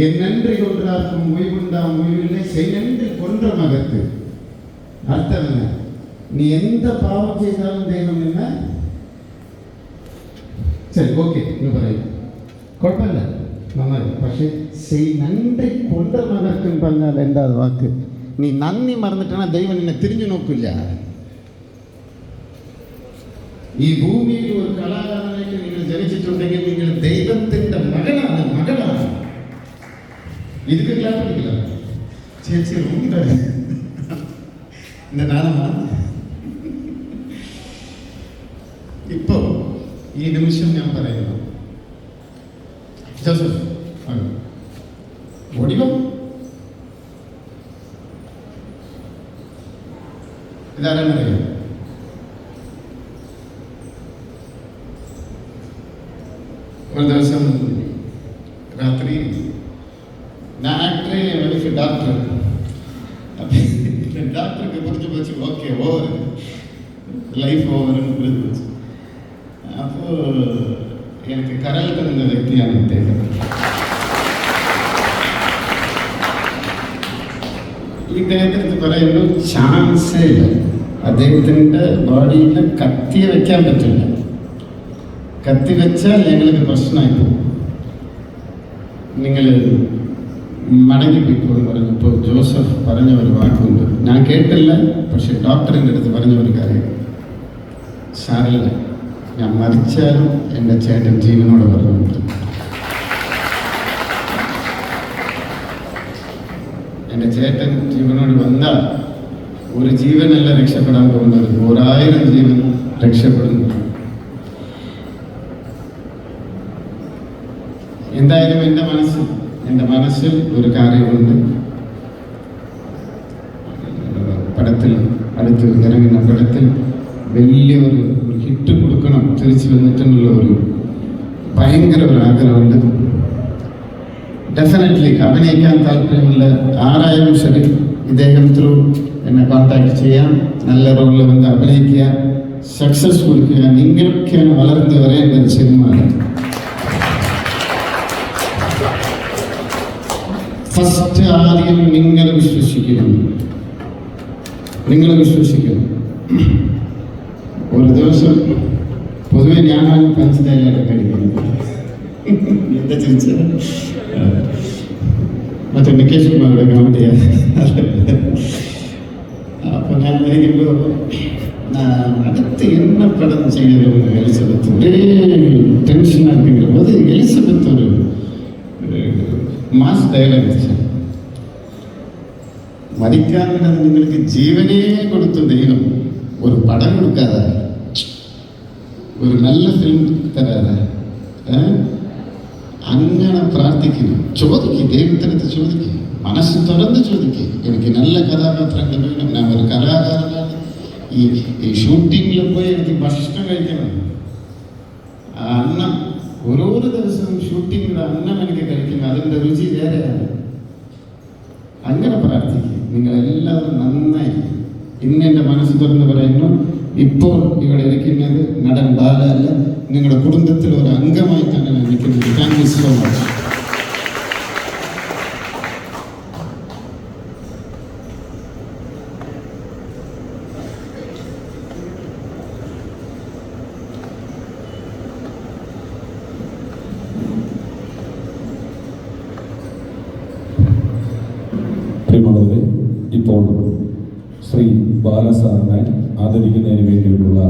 என் நன்றி கொன்றார்க்கும் ஓய்வுண்டாம் ஓய்வில்லை செய் நன்றி கொன்ற மகத்து. அர்த்தம் என்ன? நீ எந்த பாவம் செய்தாலும் தெய்வம் என்ன? சரி, ஓகே, കുഴപ്പമില്ല, നന്നായി. പക്ഷെ സെയ് നன்றി കൊണ്ട മകർക്കും പറഞ്ഞാൽ എന്താ വാക്ക്? നീ നന്ദി മറന്നിട്ടാണ് ദൈവം നിന്നെ തിരിഞ്ഞു നോക്കില്ല. ഈ ഭൂമിയിൽ ഒരു കലാകാരനായിട്ട് നിങ്ങൾ ജനിച്ചിട്ടുണ്ടെങ്കിൽ നിങ്ങൾ ദൈവത്തിന്റെ മകളാണ്. இதுக்கு கிளாப் பண்ணிக்கலாம். சரி ரொம்ப இந்த நாளமா இப்போ ഈ നിമിഷം ഞാൻ പറയുന്നു, ജോസഫ് ഓടിവോ, ഇതാരെന്നറിയാം? ഒരു ദിവസം രാത്രി ഞാൻ ആക്ടറെ വൈഫ് ഡോക്ടർ, டாக்டருக்கு புரிஞ்சு போச்சு, ஓகே ஓவர், லைஃப் ஓவர்னு புரிஞ்சு போச்சு. அப்போது எனக்கு കരളിൽ നിന്ന വ്യക്തിയാണ് ഇദ്ദേഹം. ഇദ്ദേഹത്തിന് പറയുന്നു ചാൻസേ ഇല്ല, അദ്ദേഹത്തിൻ്റെ ബോഡിയിൽ കത്തി വയ്ക്കാൻ പറ്റില്ല, കത്തി വെച്ചാൽ ഞങ്ങൾക്ക് പ്രശ്നമായി പോകും, നിങ്ങൾ മടങ്ങിപ്പോയിക്കോന്ന് പറഞ്ഞപ്പോൾ ജോസഫ് പറഞ്ഞ ഒരു വാക്കുണ്ട്, ഞാൻ കേട്ടില്ല, പക്ഷെ ഡോക്ടറിൻ്റെ അടുത്ത് പറഞ്ഞ ഒരു കാര്യം, സാറില്ല, ഞാൻ മരിച്ചാലും എൻ്റെ ചേട്ടൻ ജീവനോട് പറഞ്ഞു. എൻ്റെ ചേട്ടൻ ജീവനോട് വന്നാൽ ഒരു ജീവനല്ല രക്ഷപ്പെടാൻ പോകുന്നത്, 1000 ജീവൻ രക്ഷപ്പെടുന്നു. എന്തായാലും എൻ്റെ മനസ്സിൽ ഒരു കാര്യമുണ്ട്, പടത്തിൽ അടുത്ത് ഇറങ്ങുന്ന പടത്തിൽ വലിയൊരു ഹിറ്റ് കൊടുക്കണം, തിരിച്ചു വന്നിട്ടുള്ള ഒരു ഭയങ്കര ഒരു ആഗ്രഹമുണ്ട്. ഡെഫിനറ്റ്ലി അഭിനയിക്കാൻ താല്പര്യമുള്ള ആരായാലും ശരി ഇദ്ദേഹം ത്രൂ എന്നെ കോൺടാക്ട് ചെയ്യാം, നല്ല റോളിൽ വന്ന് അഭിനയിക്കുക, സക്സസ് കൊടുക്കുക. നിങ്ങളൊക്കെയാണ് വളർന്നു വരേണ്ടത് സിനിമ. ഫസ്റ്റ് ആദ്യം നിങ്ങൾ വിശ്വസിക്കണം. ഒരു ദിവസം പൊതുവെ ഞാനാണ് പഞ്ചതയിലൊക്കെ കഴിക്കുന്നത്, എന്താ ചിരിച്ചത്? മറ്റേ നികേഷ് കുമാറുടെ കോമഡിയാണ്. അപ്പോൾ ഞാൻ ഇരിക്കുമ്പോൾ അടുത്ത് என்ன படம் செய்யணும் எலிசபெத், ஒரே டென்ஷனாக இருக்குங்கிற போது எலிசபெத் ஒரு മാസ് ഡയലോഗ് വെച്ചു, മരിക്കാതെ നിങ്ങൾക്ക് ജീവനേ കൊടുത്ത ദൈവം ഒരു പടം കൊടുക്കാതെ, ഒരു നല്ല ഫിലിം തരാതെ അങ്ങനെ പ്രാർത്ഥിക്കുന്നു. ചോദിക്കും, ദൈവത്തിനടുത്ത് ചോദിക്കും, മനസ്സ് തുറന്ന് ചോദിക്കും, എനിക്ക് നല്ല കഥാപാത്രങ്ങൾ വേണം, ഞാൻ ഒരു കലാകാരനാണ്, ഈ ഷൂട്ടിങ്ങിൽ പോയി എനിക്ക് ഭക്ഷണം കഴിക്കണം, ആ അന്നം ഓരോ ദിവസവും ഷൂട്ടിങ്ങിൽ അന്നം എനിക്ക് കഴിക്കണം, അതിൻ്റെ രുചി വേറെയാണ്. അങ്ങനെ പ്രാർത്ഥിക്കും. നിങ്ങളെല്ലാവരും നന്നായിരിക്കും. ഇന്ന് എൻ്റെ മനസ്സ് തുറന്ന് പറയുന്നു, ഇപ്പോൾ ഇവിടെ ഇരിക്കുന്നത് നടൻ ബാല അല്ല, നിങ്ങളുടെ കുടുംബത്തിൽ ഒരു അംഗമായിട്ടാണ് ഞാൻ നിൽക്കുന്നത്. Thank you so much. പ്രിയമുള്ളവരെ, ഇപ്പോൾ ശ്രീ ബാലസാറിനെ ആദരിക്കുന്നതിന് വേണ്ടിയിട്ടുള്ള